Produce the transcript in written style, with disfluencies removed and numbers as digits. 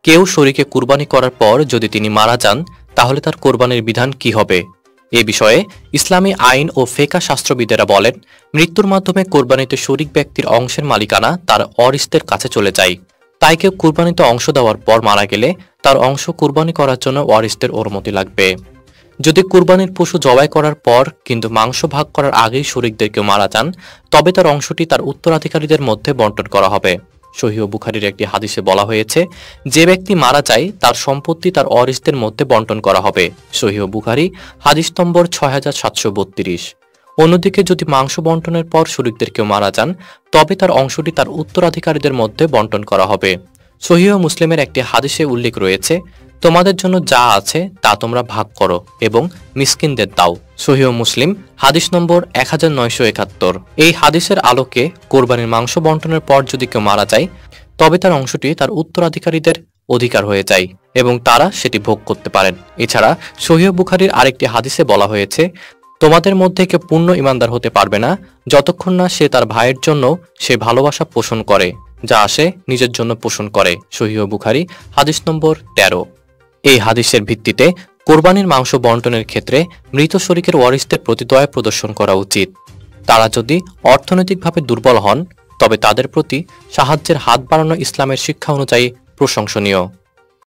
কেউ শরীকে কুরবানি করার পর যদি তিনি মারা যান তাহলে তার কোরবানির বিধান কি হবে? এ বিষয়ে ইসলামী আইন ও ফিকহ শাস্ত্রবিদেরা বলেন, মৃত্যুর মাধ্যমে কোরবানিতে শরীক ব্যক্তির অংশের মালিকানা তার ওয়ারিসদের কাছে চলে যায়। তাই কেউ কুরবানিতে অংশ দেওয়ার পর মারা গেলে তার অংশ কুরবানি করার জন্য ওয়ারিসদের অনুমতি লাগবে। যদি কুরবানির পশু জবাই করার পর কিন্তু মাংস ভাগ করার আগেই শরীকদের কেউ মারা যান, তবে তার অংশটি তার উত্তরাধিকারীদের মধ্যে বণ্টন করা হবে। সহিহ বুখারীর একটি হাদিসে বলা হয়েছে, যে ব্যক্তি মারা যায় তার সম্পত্তি তার ওয়ারিসদের মধ্যে বণ্টন করা হবে। সহিহ বুখারী হাদিস নম্বর 6732। অন্যদিকে যদি মাংস বণ্টনের পর শরীকদের কেউ মারা যান, তবে তার অংশটি তার উত্তরাধিকারীদের মধ্যে বণ্টন করা হবে। সহিহ মুসলিমের একটি হাদিসে উল্লেখ রয়েছে, তোমাদের জন্য যা আছে তা তোমরা ভাগ করো এবং মিসকিনদের দাও। সহিহ মুসলিম হাদিস নম্বর 1971। এই হাদিসের আলোকে কোরবানির মাংস বণ্টনের পর যদি কেউ মারা যায়, তবে তার অংশটি তার উত্তরাধিকারীদের অধিকার হয়ে যায় এবং তারা সেটি ভোগ করতে পারেন। এছাড়া সহিহ বুখারীর আরেকটি হাদিসে বলা হয়েছে, তোমাদের মধ্যে কেউ পূর্ণ ঈমানদার হতে পারবে না যতক্ষণ না সে তার ভাইয়ের জন্য সে ভালোবাসা পোষণ করে যা সে নিজের জন্য পোষণ করে। সহিহ বুখারী হাদিস নম্বর 13। এই হাদিসের ভিত্তিতে কোরবানির মাংস বণ্টনের ক্ষেত্রে মৃত শরীকের ওয়ারিসদের প্রতি দয়া প্রদর্শন করা উচিত। তারা যদি অর্থনৈতিকভাবে দুর্বল হন, তবে তাদের প্রতি সাহায্যের হাত বাড়ানো ইসলামের শিক্ষা অনুযায়ী প্রশংসনীয়।